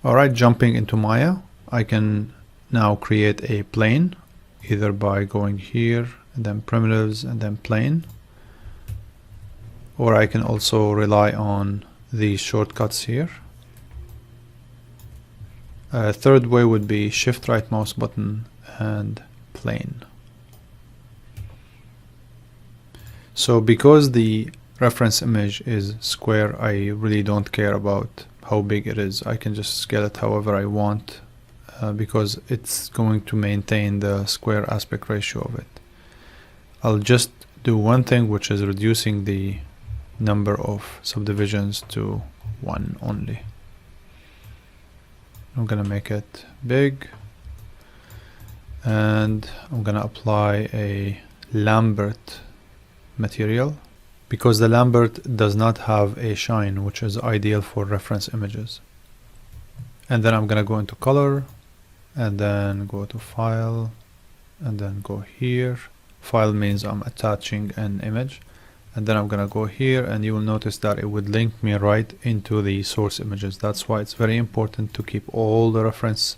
Alright, jumping into Maya, I can now create a plane either by going here and then primitives and then plane, or I can also rely on these shortcuts here. A third way would be shift right mouse button and plane. So because the reference image is square, I really don't care about how big it is. I can just scale it however I want because it's going to maintain the square aspect ratio of it. I'll just do one thing, which is reducing the number of subdivisions to 1 only. I'm gonna make it big, and I'm gonna apply a Lambert material because the Lambert does not have a shine, which is ideal for reference images. And then I'm gonna go into color and then go to file and then go here. File means I'm attaching an image, and then I'm gonna go here, and you will notice that it would link me right into the source images. That's why it's very important to keep all the reference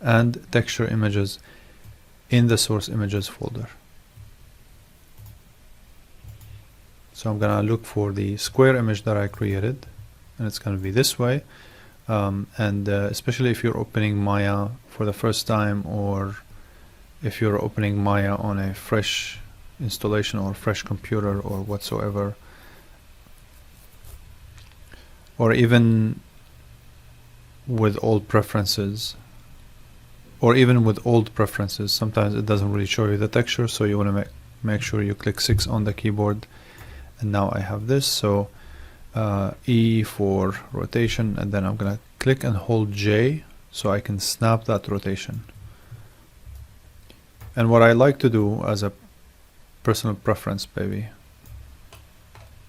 and texture images in the source images folder. So I'm gonna look for the square image that I created, and it's gonna be this way. Especially if you're opening Maya for the first time, or if you're opening Maya on a fresh installation or fresh computer or whatsoever, or even with old preferences, sometimes it doesn't really show you the texture, so you want to make sure you click 6 on the keyboard. And now I have this, so E for rotation, and then I'm gonna click and hold J so I can snap that rotation. And what I like to do as a personal preference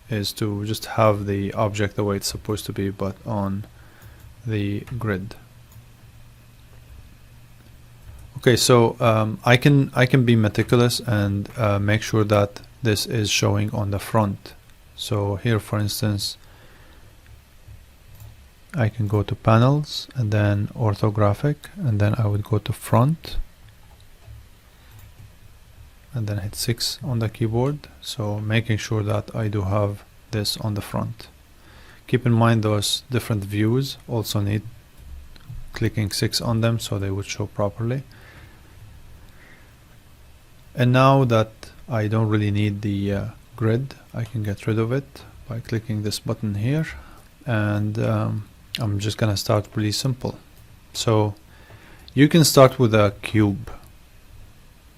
is to just have the object the way it's supposed to be, but on the grid. Okay, so I can be meticulous and make sure that this is showing on the front. So here, for instance, I can go to panels and then orthographic, and then I would go to front and then hit 6 on the keyboard, so making sure that I do have this on the front. Keep in mind those different views also need clicking 6 on them so they would show properly. And now that I don't really need the grid, I can get rid of it by clicking this button here, and I'm just gonna start really simple. So you can start with a cube,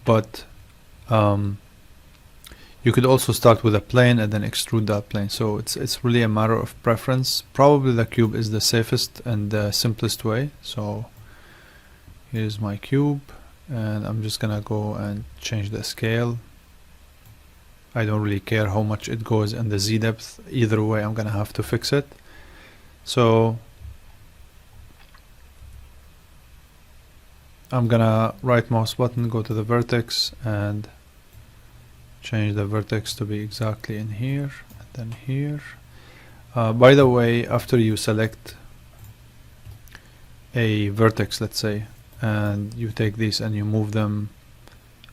but you could also start with a plane and then extrude that plane. So it's really a matter of preference. Probably the cube is the safest and the simplest way. So here's my cube, and I'm just gonna go and change the scale. I don't really care how much it goes in the Z depth. Either way, I'm gonna have to fix it. So I'm gonna right mouse button, go to the vertex, and change the vertex to be exactly in here and then here. By the way, after you select a vertex, let's say, and you take these and you move them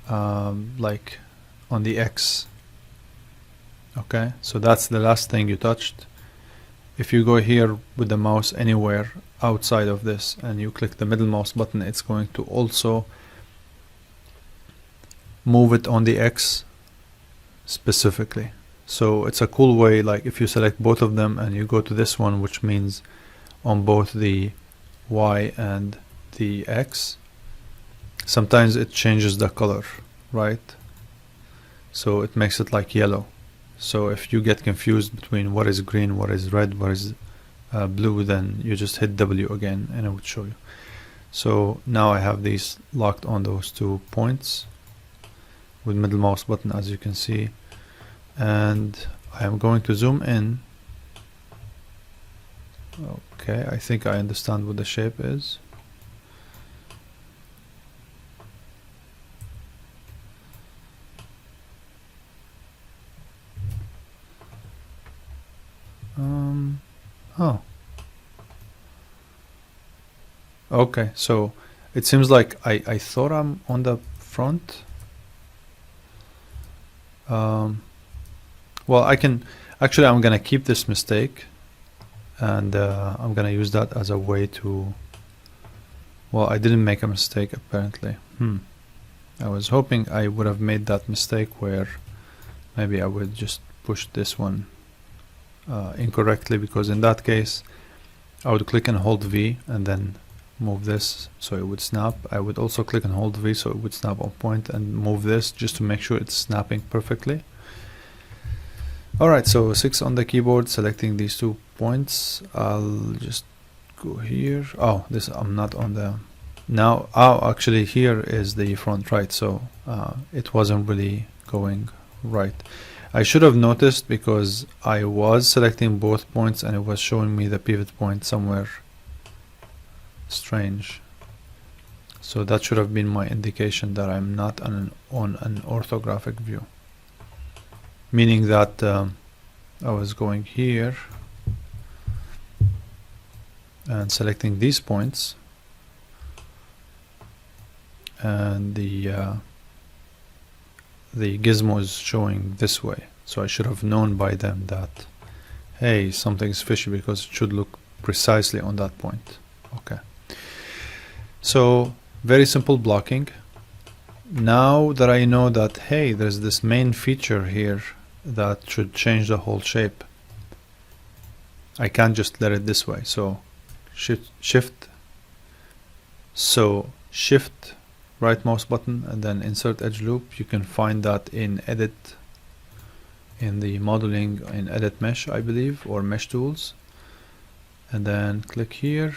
like on the X, okay, so that's the last thing you touched. If you go here with the mouse anywhere outside of this and you click the middle mouse button, it's going to also move it on the X specifically. So it's a cool way, like if you select both of them and you go to this one, which means on both the Y and the X, sometimes it changes the color, right? So it makes it like yellow. So if you get confused between what is green, what is red, what is blue, then you just hit W again and it would show you. So now I have these locked on those 2 points with middle mouse button, as you can see, and I am going to zoom in. Okay, I think I understand what the shape is. Oh, Okay, so it seems like I thought I'm on the front. Well, I can actually, I'm gonna keep this mistake, and I'm gonna use that as a way to, well, I didn't make a mistake apparently. I was hoping I would have made that mistake where maybe I would just push this one incorrectly, because in that case I would click and hold V and then move this so it would snap. I would also click and hold V so it would snap on point, and move this just to make sure it's snapping perfectly. Alright, so 6 on the keyboard, selecting these 2 points. I'll just go here. Oh, this, I'm not on the now. Oh, actually here is the front right, so it wasn't really going right. I should have noticed, because I was selecting both points and it was showing me the pivot point somewhere strange. So that should have been my indication that I'm not on an orthographic view, meaning that I was going here and selecting these points, and the gizmo is showing this way. So I should have known by then that, hey, something's fishy, because it should look precisely on that point. Okay, so very simple blocking. Now that I know that, hey, there's this main feature here that should change the whole shape, I can't just let it this way. So shift right mouse button and then insert edge loop. You can find that in edit, in the modeling, in edit mesh, I believe, or mesh tools, and then click here.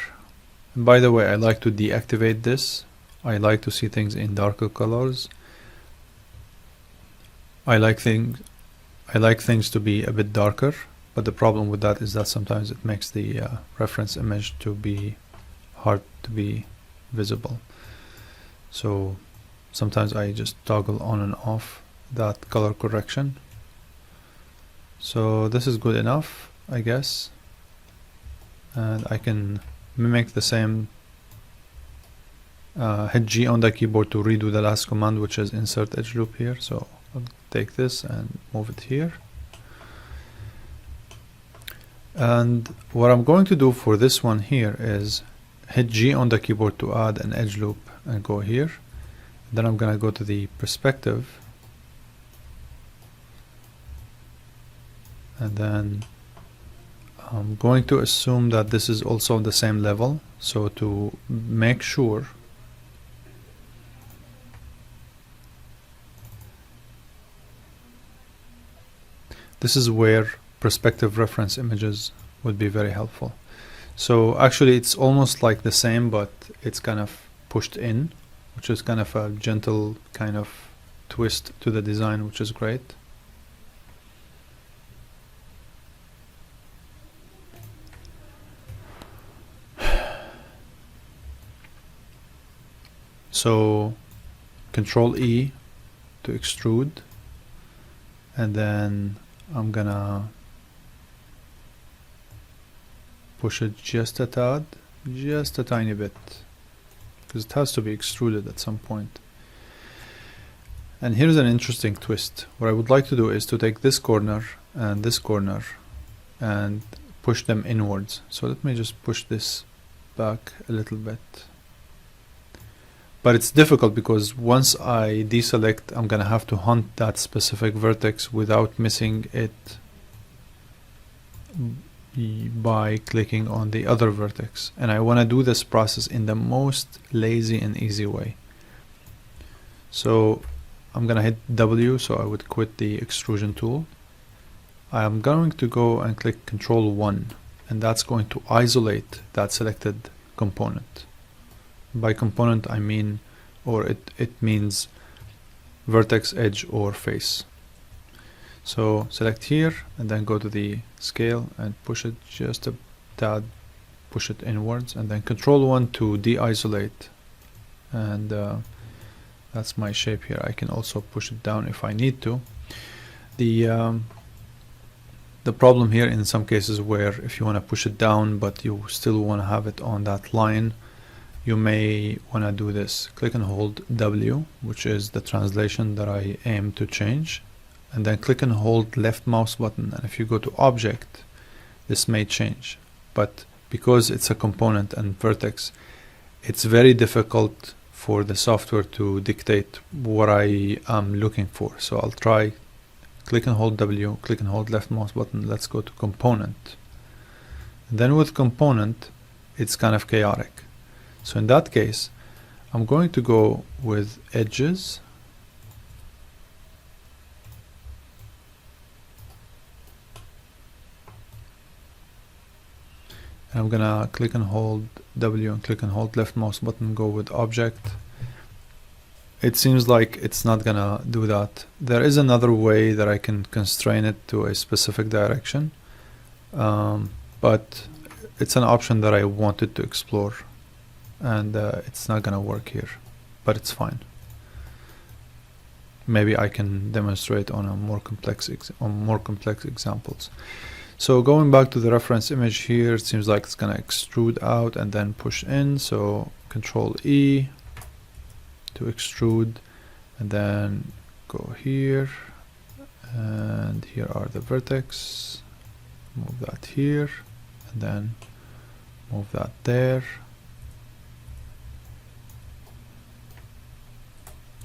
And by the way, I like to deactivate this. I like to see things in darker colors. I like things to be a bit darker, but the problem with that is that sometimes it makes the reference image to be hard to be visible. So sometimes I just toggle on and off that color correction. So this is good enough, I guess, and I can mimic the same. Hit G on the keyboard to redo the last command, which is insert edge loop here. So I'll take this and move it here. And what I'm going to do for this one here is hit G on the keyboard to add an edge loop and go here. Then I'm going to go to the perspective, and then I'm going to assume that this is also on the same level. So to make sure, this is where perspective reference images would be very helpful. So actually it's almost like the same, but it's kind of pushed in, which is kind of a gentle kind of twist to the design, which is great. So Control E to extrude, and then I'm gonna push it just a tad, just a tiny bit, because it has to be extruded at some point. And here's an interesting twist. What I would like to do is to take this corner and push them inwards. So let me just push this back a little bit. But it's difficult because once I deselect, I'm gonna have to hunt that specific vertex without missing it by clicking on the other vertex. And I want to do this process in the most lazy and easy way. So I'm gonna hit W, so I would quit the extrusion tool. I'm going to go and click Control 1, and that's going to isolate that selected component. By component I mean, or it means vertex, edge, or face. So select here and then go to the scale and push it just a tad, push it inwards, and then Control 1 to de-isolate, and that's my shape here. I can also push it down if I need to. The problem here in some cases where if you want to push it down but you still want to have it on that line, you may want to do this. Click and hold W, which is the translation that I aim to change, and then click and hold left mouse button, and if you go to object, this may change. But because it's a component and vertex, it's very difficult for the software to dictate what I am looking for. So I'll try click and hold W, click and hold left mouse button. Let's go to component. And then with component, it's kind of chaotic. So in that case, I'm going to go with edges. And I'm gonna click and hold W and click and hold left mouse button, go with object. It seems like it's not gonna do that. There is another way that I can constrain it to a specific direction, but it's an option that I wanted to explore, and it's not gonna work here, but it's fine. Maybe I can demonstrate on a more complex examples. So going back to the reference image here, it seems like it's gonna extrude out and then push in. So Control E to extrude, and then go here, and here are the vertex. Move that here, and then move that there.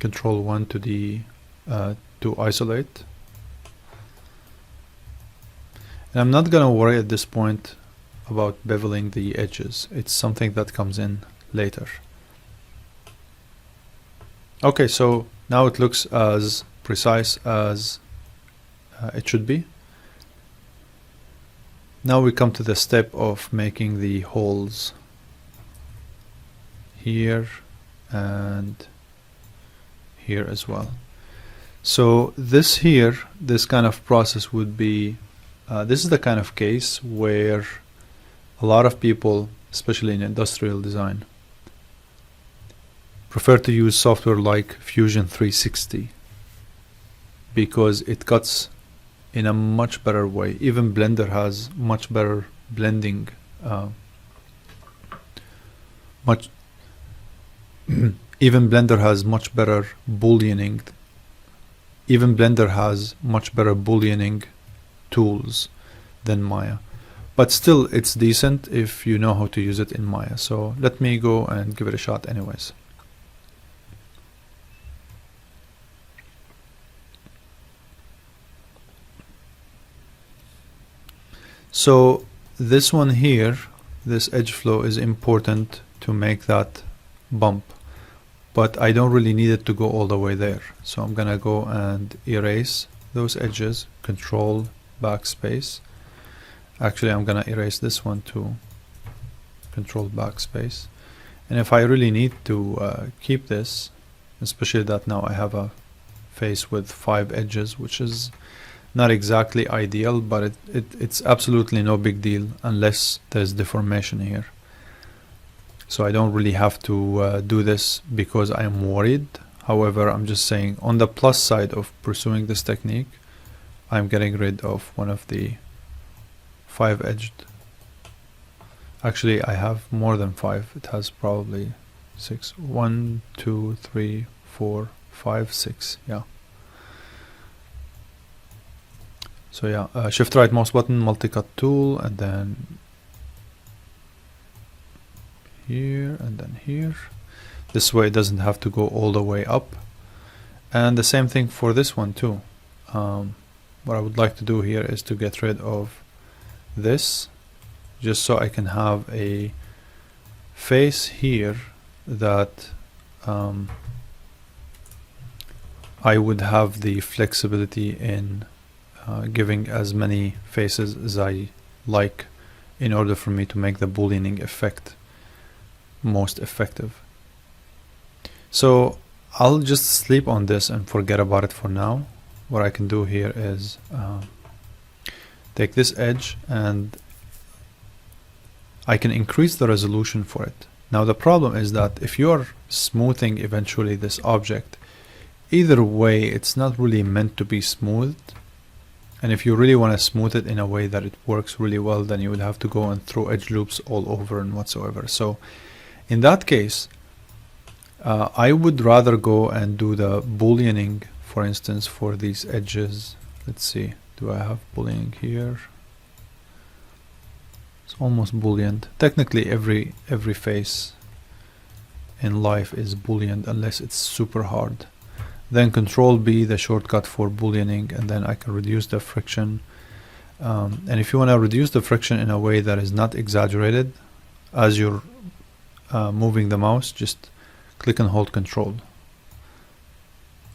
Control 1 to the to isolate. And I'm not gonna worry at this point about beveling the edges. It's something that comes in later. Okay, so now it looks as precise as it should be. Now we come to the step of making the holes here and here as well. So this here, this kind of process would be this is the kind of case where a lot of people, especially in industrial design, prefer to use software like Fusion 360 because it cuts in a much better way. Even Blender has much better blending, even Blender has much better Booleaning. Even Blender has much better Booleaning tools than Maya, but still it's decent if you know how to use it in Maya. So let me go and give it a shot anyways. So this one here, this edge flow, is important to make that bump, but I don't really need it to go all the way there. So I'm gonna go and erase those edges, Control backspace. Actually, I'm gonna erase this one too, Control backspace. And if I really need to keep this, especially that now I have a face with 5 edges, which is not exactly ideal, but it's absolutely no big deal unless there's deformation here. So I don't really have to do this because I'm worried. However, I'm just saying on the plus side of pursuing this technique, I'm getting rid of one of the 5-edged. Actually, I have more than 5. It has probably 6. 1, 2, 3, 4, 5, 6. Yeah. So yeah, shift right mouse button, multi-cut tool, and then here and then here. This way it doesn't have to go all the way up. And the same thing for this one too. What I would like to do here is to get rid of this, just so I can have a face here that I would have the flexibility in giving as many faces as I like in order for me to make the Booleaning effect most effective. So I'll just sleep on this and forget about it for now. What I can do here is take this edge and I can increase the resolution for it. Now the problem is that if you're smoothing eventually this object, either way it's not really meant to be smoothed. And if you really want to smooth it in a way that it works really well, then you will have to go and throw edge loops all over and whatsoever. So In that case, I would rather go and do the booleaning, for instance, for these edges. Let's see, do I have booleaning here? It's almost booleaned. Technically every face in life is booleaned unless it's super hard. Then Control B, the shortcut for booleaning, and then I can reduce the friction. And if you want to reduce the friction in a way that is not exaggerated as you're moving the mouse, just click and hold Control.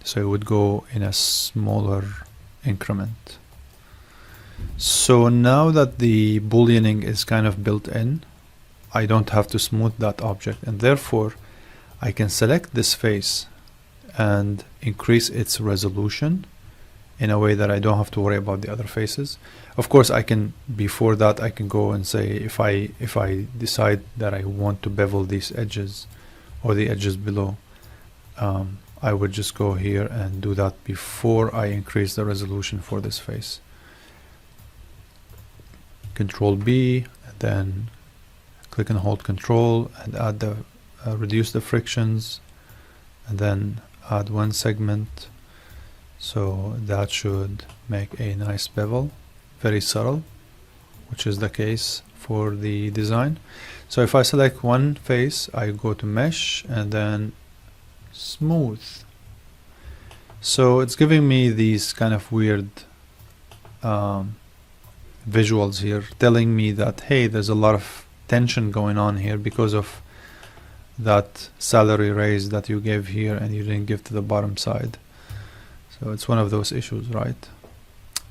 So it would go in a smaller increment. So now that the booleaning is kind of built in, I don't have to smooth that object, and therefore I can select this face and increase its resolution in a way that I don't have to worry about the other faces. Of course, I can, before that, I can go and say, if I decide that I want to bevel these edges or the edges below, I would just go here and do that before I increase the resolution for this face. Control B, and then click and hold Control and add the reduce the frictions, and then add one segment. So that should make a nice bevel, very subtle, which is the case for the design. So if I select one face, I go to Mesh and then Smooth. So it's giving me these kind of weird visuals here, telling me that, hey, there's a lot of tension going on here because of that salary raise that you gave here and you didn't give to the bottom side. So it's one of those issues, right?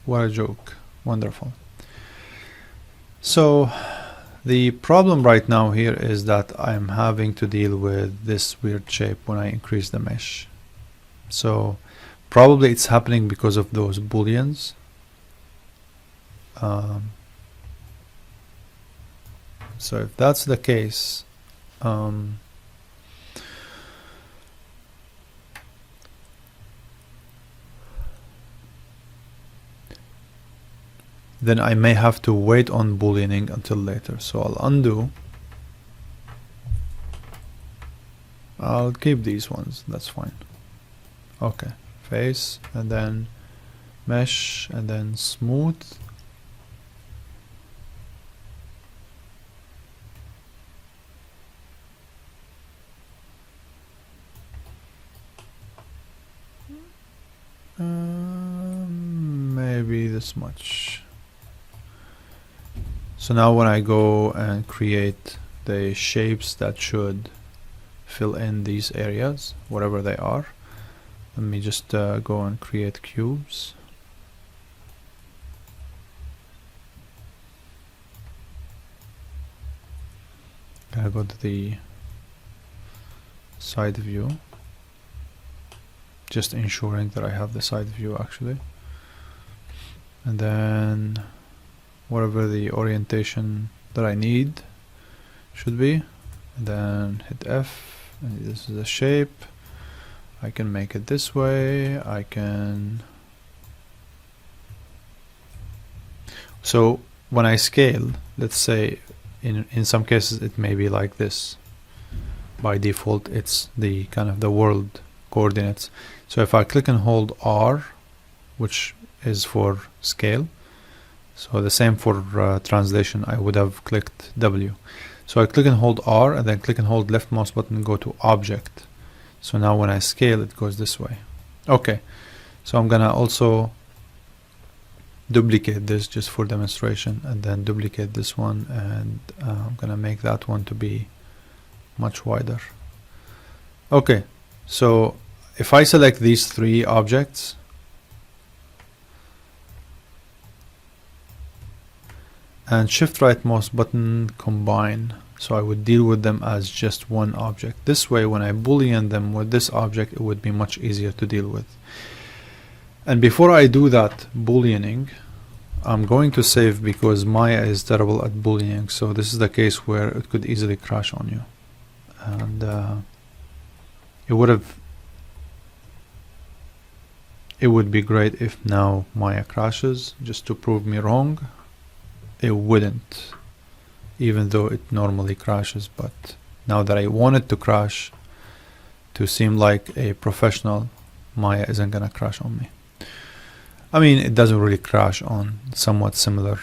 What a joke. Wonderful. So the problem right now here is that I'm having to deal with this weird shape when I increase the mesh. So probably it's happening because of those booleans. So if that's the case, then I may have to wait on booleaning until later. So I'll undo. I'll keep these ones, that's fine. Okay, face, and then mesh, and then smooth. Maybe this much. So now when I go and create the shapes that should fill in these areas, whatever they are, let me just go and create cubes. Gonna go to the side view, just ensuring that I have the side view actually, and then whatever the orientation that I need should be, and then hit F, and this is a shape. I can make it this way. I can, so when I scale, let's say in some cases it may be like this. By default it's the kind of the world coordinates. So if I click and hold R, which is for scale, so the same for translation, I would have clicked W. So I click and hold R, and then click and hold left mouse button and go to object. So now when I scale, it goes this way. Okay, so I'm gonna also duplicate this just for demonstration, and then duplicate this one, and I'm gonna make that one to be much wider. Okay, so if I select these three objects, and shift right mouse button combine, so I would deal with them as just one object. This way when I boolean them with this object, it would be much easier to deal with. And before I do that booleaning, I'm going to save because Maya is terrible at booleaning. So this is the case where it could easily crash on you, and it would be great if now Maya crashes just to prove me wrong. It wouldn't, even though it normally crashes, but now that I want it to crash to seem like a professional, Maya isn't gonna crash on me. I mean, it doesn't really crash on somewhat similar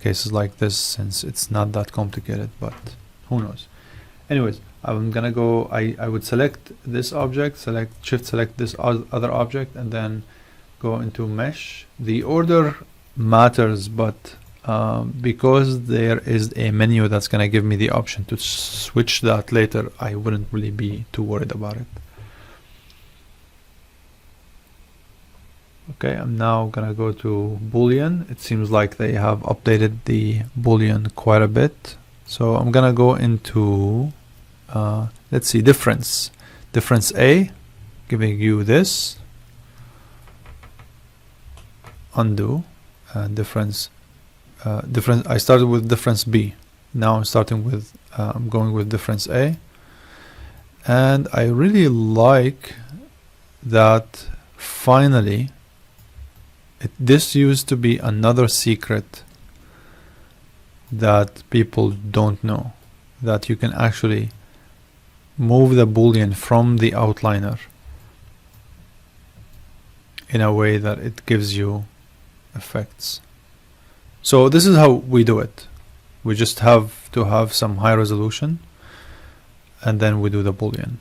cases like this, since it's not that complicated, but who knows. Anyways, I'm gonna go, I would select this object, shift select this other object, and then go into mesh. The order matters, but because there is a menu that's gonna give me the option to switch that later, I wouldn't really be too worried about it. Okay, I'm now gonna go to Boolean. It seems like they have updated the Boolean quite a bit. So I'm gonna go into, let's see, difference A, giving you this, undo, and difference, I started with difference B. Now I'm starting with, I'm going with difference A. And I really like that finally, this used to be another secret that people don't know, that you can actually move the Boolean from the outliner in a way that it gives you effects. So this is how we do it. We just have to have some high resolution, and then we do the Boolean.